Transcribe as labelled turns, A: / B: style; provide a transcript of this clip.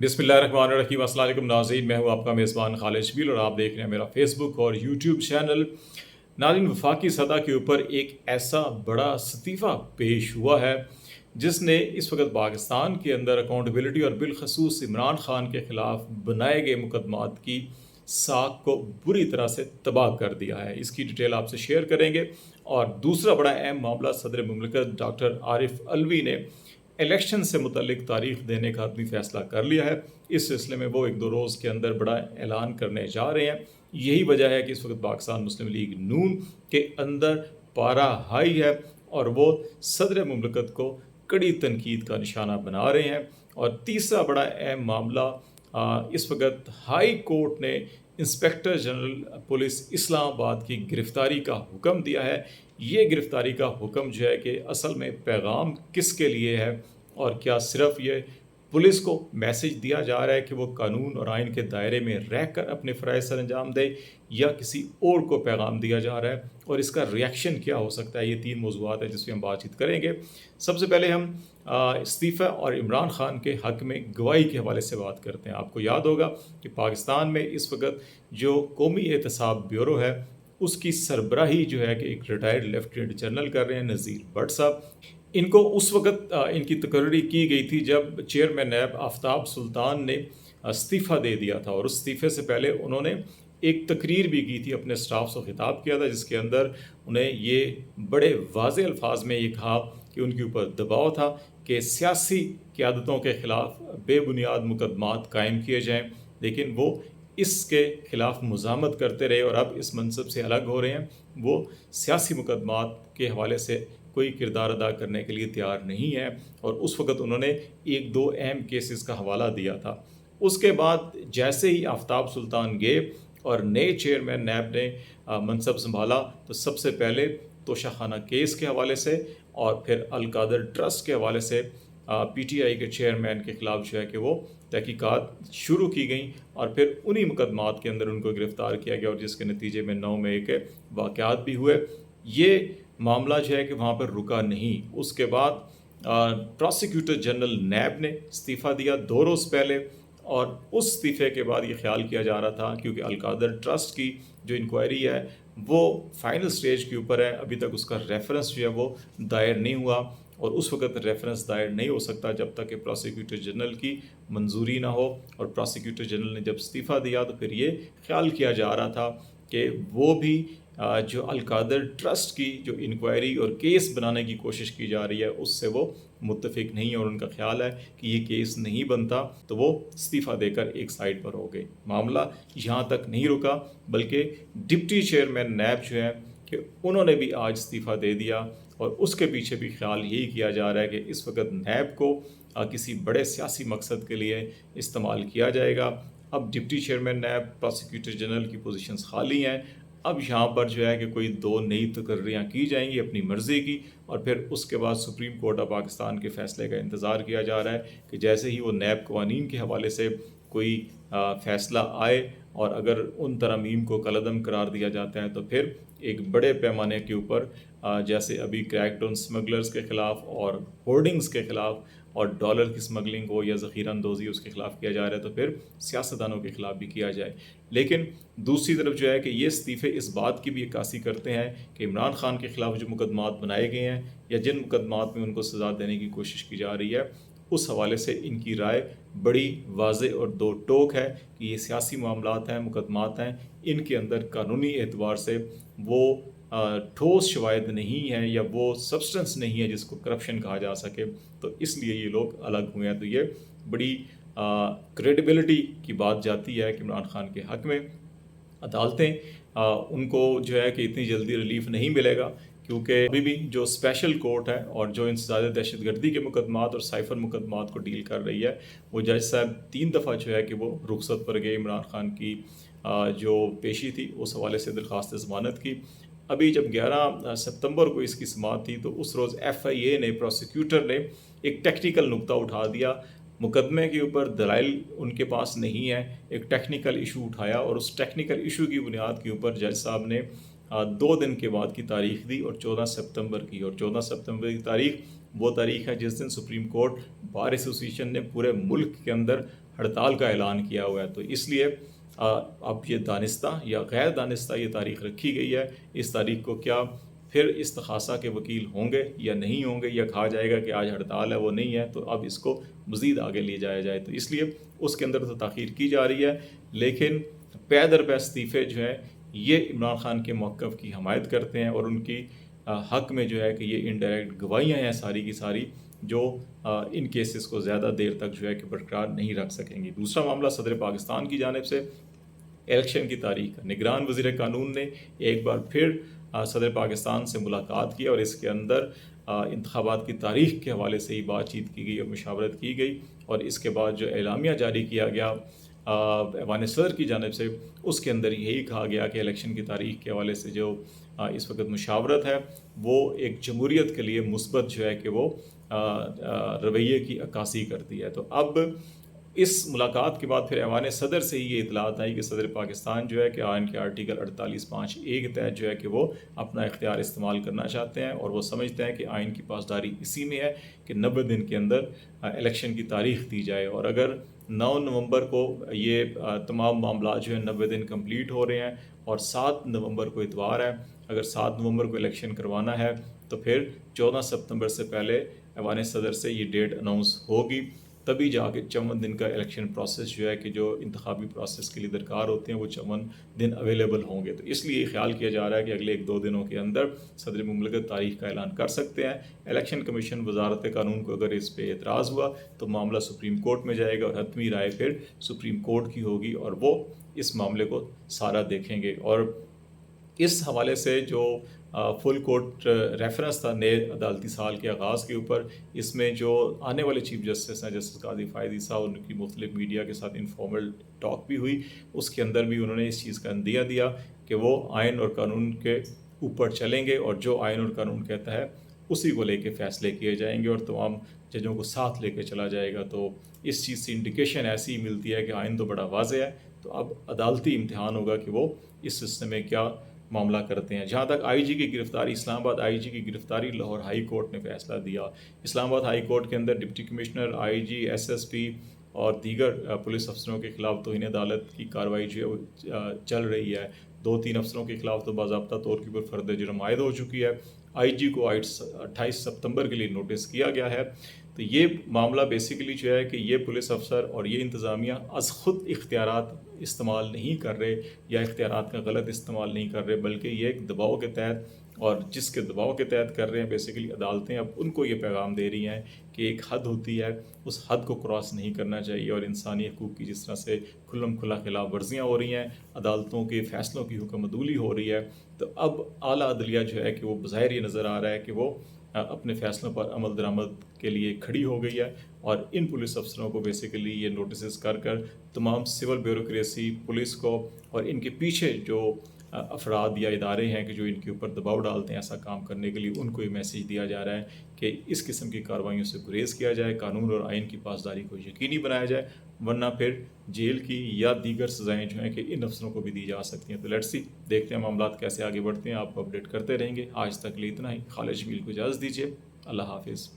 A: बिस्मिल्लाहिर्रहमानिर्रहीम। अस्सलाम वालेकुम नाज़रीन, मैं हूँ आपका मेज़बान खालिद शबील और आप देख रहे हैं मेरा फ़ेसबुक और यूट्यूब चैनल। नाज़रीन, वफाकी सतह के ऊपर एक ऐसा बड़ा इस्तीफ़ा पेश हुआ है जिसने इस वक्त पाकिस्तान के अंदर अकाउंटेबिलिटी और बिलखसूस इमरान खान के ख़िलाफ़ बनाए गए मुकदमात की साख को बुरी तरह से तबाह कर दिया है। इसकी डिटेल आपसे शेयर करेंगे। और दूसरा बड़ा अहम मामला, सदर मुमलिकत डॉक्टर आरिफ अलवी ने इलेक्शन से मुतल्लिक तारीख देने का अपनी फ़ैसला कर लिया है। इस सिलसिले में वो 1-2 रोज़ के अंदर बड़ा ऐलान करने जा रहे हैं। यही वजह है कि इस वक्त पाकिस्तान मुस्लिम लीग नून के अंदर पारा हाई है और वो सदर मुमलिकत को कड़ी तनकीद का निशाना बना रहे हैं। और तीसरा बड़ा अहम मामला, इस वक्त हाई कोर्ट ने इंस्पेक्टर जनरल पुलिस इस्लामाबाद की गिरफ़्तारी का हुक्म दिया है। ये गिरफ़्तारी का हुक्म जो है कि असल में पैगाम किसके लिए है, और क्या सिर्फ़ ये पुलिस को मैसेज दिया जा रहा है कि वो कानून और आइन के दायरे में रहकर अपने फ़राइज़ सर अंजाम दे, या किसी और को पैगाम दिया जा रहा है, और इसका रिएक्शन क्या हो सकता है। ये 3 मौज़ूआत हैं जिस पे हम बातचीत करेंगे। सबसे पहले हम इस्तीफ़ा और इमरान खान के हक़ में गवाही के हवाले से बात करते हैं। आपको याद होगा कि पाकिस्तान में इस वक्त जो कौमी एहतसाब ब्यूरो है उसकी सरबराही जो है कि एक रिटायर्ड लेफ्टिनेंट जनरल कर रहे हैं, नज़ीर भट्ट साहब। इनको उस वक्त इनकी तकर्री की गई थी जब चेयरमैन नैब आफ्ताब सुल्तान ने इस्तीफ़ा दे दिया था, और उस इस्तीफ़े से पहले उन्होंने एक तकरीर भी की थी, अपने स्टाफ से खिताब किया था, जिसके अंदर उन्हें ये बड़े वाज़ेह अल्फाज में ये कहा कि उनके ऊपर दबाव था कि सियासी क़यादतों के ख़िलाफ़ बेबुनियाद मुकदमात कायम किए जाएँ, लेकिन वो इसके ख़िलाफ़ मुज़ाहमत करते रहे और अब इस मनसब से अलग हो रहे हैं। वो सियासी मुकदमात के हवाले से कोई किरदार अदा करने के लिए तैयार नहीं है, और उस वक़्त उन्होंने 1-2 अहम केसेस का हवाला दिया था। उसके बाद जैसे ही आफ्ताब सुल्तान गए और नए चेयरमैन नैब ने मनसब संभाला, तो सबसे पहले तोशाखाना केस के हवाले से और फिर अलकादर ट्रस्ट के हवाले से पीटीआई के चेयरमैन के ख़िलाफ़ जो है कि वो तहकीकात शुरू की गई, और फिर उन्हीं मुकदमात के अंदर उनको गिरफ़्तार किया गया, और जिसके नतीजे में 9 मई के वाक़यात भी हुए। ये मामला जो है कि वहाँ पर रुका नहीं। उसके बाद प्रोसिक्यूटर जनरल नैब ने इस्तीफ़ा दिया 2 रोज़ पहले, और उस इस्तीफ़े के बाद ये ख्याल किया जा रहा था, क्योंकि अलकादर ट्रस्ट की जो इंक्वायरी है वो फाइनल स्टेज के ऊपर है, अभी तक उसका रेफरेंस जो है वो दायर नहीं हुआ, और उस वक्त रेफरेंस दायर नहीं हो सकता जब तक कि प्रोसिक्यूटर जनरल की मंजूरी ना हो। और प्रोसिक्यूटर जनरल ने जब इस्तीफ़ा दिया तो फिर ये ख्याल किया जा रहा था कि वो भी जो अलकादर ट्रस्ट की जो इंक्वायरी और केस बनाने की कोशिश की जा रही है उससे वो मुत्तफिक नहीं है, और उनका ख्याल है कि ये केस नहीं बनता, तो वो इस्तीफ़ा देकर एक साइड पर हो गए। मामला यहाँ तक नहीं रुका, बल्कि डिप्टी चेयरमैन नैब जो है कि उन्होंने भी आज इस्तीफ़ा दे दिया, और उसके पीछे भी ख्याल यही किया जा रहा है कि इस वक्त नैब को किसी बड़े सियासी मकसद के लिए इस्तेमाल किया जाएगा। अब डिप्टी चेयरमैन नैब, प्रोसिक्यूटर जनरल की पोजीशंस खाली हैं। अब यहाँ पर जो है कि कोई 2 नई तकर्रियाँ की जाएंगी अपनी मर्ज़ी की, और फिर उसके बाद सुप्रीम कोर्ट ऑफ पाकिस्तान के फ़ैसले का इंतज़ार किया जा रहा है कि जैसे ही वो नैब कवानीन के हवाले से कोई फ़ैसला आए, और अगर उन तरमीम को कलअदम करार दिया जाता है, तो फिर एक बड़े पैमाने के ऊपर जैसे अभी क्रैकडाउन स्मगलर्स के ख़िलाफ़ और होर्डिंग्स के ख़िलाफ़, और डॉलर की स्मगलिंग हो या ज़ख़ीरा अंदोज़ी उसके ख़िलाफ़ किया जा रहा है, तो फिर सियासतदानों के ख़िलाफ़ भी किया जाए। लेकिन दूसरी तरफ जो है कि ये इस्तीफ़े इस बात की भी अक्कासी करते हैं कि इमरान खान के ख़िलाफ़ जो मुकदमात बनाए गए हैं, या जिन मुकदमात में उनको सज़ा देने की कोशिश की जा रही है, उस हवाले से इनकी राय बड़ी वाज़ेह और दो टोक है कि ये सियासी मामलात हैं, मुकदमात हैं, इनके अंदर कानूनी एतबार से वो ठोस शवाहिद नहीं है, या वो सब्सटेंस नहीं है जिसको करप्शन कहा जा सके, तो इसलिए ये लोग अलग हुए हैं। तो ये बड़ी क्रेडिबिलिटी की बात जाती है कि इमरान खान के हक़ में अदालतें उनको जो है कि इतनी जल्दी रिलीफ नहीं मिलेगा, क्योंकि अभी भी जो स्पेशल कोर्ट है और जो इंसदाद दहशतगर्दी के मुकदमात और साइफर मुकदमात को डील कर रही है, वो जज साहब 3 दफ़ा जो है कि वो रुखसत पर गए। इमरान खान की जो पेशी थी उस हवाले से दरख्वास्त ज़मानत की। अभी जब 11 सितंबर को इसकी समाअत थी, तो उस रोज़ FIA ने, प्रोसिक्यूटर ने एक टेक्निकल नुक्ता उठा दिया, मुकदमे के ऊपर दलाइल उनके पास नहीं है, एक टेक्निकल इशू उठाया, और उस टेक्निकल इशू की बुनियाद के ऊपर जज साहब ने 2 दिन के बाद की तारीख दी, और 14 सितंबर की। और 14 सितंबर की तारीख वो तारीख है जिस दिन सुप्रीम कोर्ट बार एसोसिएशन ने पूरे मुल्क के अंदर ہڑتال کا اعلان کیا ہوا ہے، تو اس لیے اب یہ دانستہ یا غیر دانستہ یہ تاریخ رکھی گئی ہے۔ اس تاریخ کو کیا پھر استخاصہ کے وکیل ہوں گے یا نہیں ہوں گے، یا کہا جائے گا کہ آج ہڑتال ہے وہ نہیں ہے، تو اب اس کو مزید آگے لے جایا جائے، تو اس لیے اس کے اندر تو تاخیر کی جا رہی ہے۔ لیکن پے در پے استعفے جو ہیں یہ عمران خان کے موقف کی حمایت کرتے ہیں، اور ان کی حق میں جو ہے کہ یہ انڈائریکٹ گواہیاں ہیں ساری کی ساری، جو ان کیسز کو زیادہ دیر تک جو ہے کہ برقرار نہیں رکھ سکیں گی۔ دوسرا معاملہ صدر پاکستان کی جانب سے الیکشن کی تاریخ، نگران وزیر قانون نے ایک بار پھر صدر پاکستان سے ملاقات کی، اور اس کے اندر انتخابات کی تاریخ کے حوالے سے ہی بات چیت کی گئی اور مشاورت کی گئی، اور اس کے بعد جو اعلامیہ جاری کیا گیا ایوان صدر کی جانب سے، اس کے اندر یہی کہا گیا کہ الیکشن کی تاریخ کے حوالے سے جو اس وقت مشاورت ہے وہ ایک جمہوریت کے لیے مثبت جو ہے کہ وہ رویے کی عکاسی کرتی ہے۔ تو اب اس ملاقات کے بعد پھر ایوان صدر سے ہی یہ اطلاعات آئی کہ صدر پاکستان جو ہے کہ آئین کے آرٹیکل 48(5)(a) کے تحت جو ہے کہ وہ اپنا اختیار استعمال کرنا چاہتے ہیں، اور وہ سمجھتے ہیں کہ آئین کی پاسداری اسی میں ہے کہ 90 دن کے اندر الیکشن کی تاریخ دی جائے، اور اگر 9 نومبر کو یہ تمام معاملات جو ہیں 90 دن کمپلیٹ ہو رہے ہیں، اور 7 نومبر کو اتوار ہے، اگر 7 نومبر کو الیکشن کروانا ہے تو پھر 14 ستمبر سے پہلے ایوان صدر سے یہ ڈیٹ اناؤنس ہوگی، تبھی جا کے 54 دن کا الیکشن پروسیس جو ہے کہ جو انتخابی پروسیس کے لیے درکار ہوتے ہیں وہ 54 دن اویلیبل ہوں گے۔ تو اس لیے یہ خیال کیا جا رہا ہے کہ اگلے 1-2 دنوں کے اندر صدر مملکت تاریخ کا اعلان کر سکتے ہیں۔ الیکشن کمیشن وزارت قانون کو اگر اس پہ اعتراض ہوا تو معاملہ سپریم کورٹ میں جائے گا، اور حتمی رائے پھر سپریم کورٹ کی ہوگی، اور وہ اس معاملے کو سارا دیکھیں گے۔ اور اس حوالے سے جو فل کورٹ ریفرنس تھا نئے عدالتی سال کے آغاز کے اوپر، اس میں جو آنے والے چیف جسٹس ہیں جسٹس قاضی فائد عیسیٰ، ان کی مختلف میڈیا کے ساتھ انفارمل ٹاک بھی ہوئی، اس کے اندر بھی انہوں نے اس چیز کا عندیہ دیا کہ وہ آئین اور قانون کے اوپر چلیں گے، اور جو آئین اور قانون کہتا ہے اسی کو لے کے فیصلے کیے جائیں گے، اور تمام ججوں کو ساتھ لے کے چلا جائے گا۔ تو اس چیز سے انڈیکیشن ایسی ہی ملتی ہے کہ آئین تو بڑا واضح ہے، تو اب عدالتی امتحان ہوگا کہ وہ اس سسٹم میں کیا معاملہ کرتے ہیں۔ جہاں تک آئی جی کی گرفتاری، اسلام آباد آئی جی کی گرفتاری، لاہور ہائی کورٹ نے فیصلہ دیا۔ اسلام آباد ہائی کورٹ کے اندر ڈپٹی کمشنر، آئی جی، ایس ایس پی اور دیگر پولیس افسروں کے خلاف توہین عدالت کی کارروائی جو ہے وہ چل رہی ہے۔ 2-3 افسروں کے خلاف تو باضابطہ طور کے اوپر فرد جرم عائد ہو چکی ہے۔ آئی جی کو 28 ستمبر کے لیے نوٹس کیا گیا ہے۔ تو یہ معاملہ بیسیکلی جو ہے کہ یہ پولیس افسر اور یہ انتظامیہ از خود اختیارات استعمال نہیں کر رہے، یا اختیارات کا غلط استعمال نہیں کر رہے، بلکہ یہ ایک دباؤ کے تحت، اور جس کے دباؤ کے تحت کر رہے ہیں بیسیکلی عدالتیں اب ان کو یہ پیغام دے رہی ہیں کہ ایک حد ہوتی ہے، اس حد کو کراس نہیں کرنا چاہیے، اور انسانی حقوق کی جس طرح سے کھلم کھلا خلاف ورزیاں ہو رہی ہیں، عدالتوں کے فیصلوں کی حکم عدولی ہو رہی ہے، تو اب اعلیٰ عدلیہ جو ہے کہ وہ بظاہر یہ نظر آ رہا ہے کہ وہ اپنے فیصلوں پر عمل درآمد کے لیے کھڑی ہو گئی ہے، اور ان پولیس افسروں کو بیسیکلی یہ نوٹسز کر تمام سول بیوروکریسی پولیس کو اور ان کے پیچھے جو افراد یا ادارے ہیں کہ جو ان کے اوپر دباؤ ڈالتے ہیں ایسا کام کرنے کے لیے، ان کو یہ میسیج دیا جا رہا ہے کہ اس قسم کی کارروائیوں سے گریز کیا جائے، قانون اور آئین کی پاسداری کو یقینی بنایا جائے، ورنہ پھر جیل کی یا دیگر سزائیں جو ہیں کہ ان افسروں کو بھی دی جا سکتی ہیں۔ تو لیٹس سی، دیکھتے ہیں معاملات کیسے آگے بڑھتے ہیں، آپ کو اپڈیٹ کرتے رہیں گے۔ آج تک لیے اتنا ہی۔ خالد شبیل کو اجازت دیجیے، اللہ حافظ۔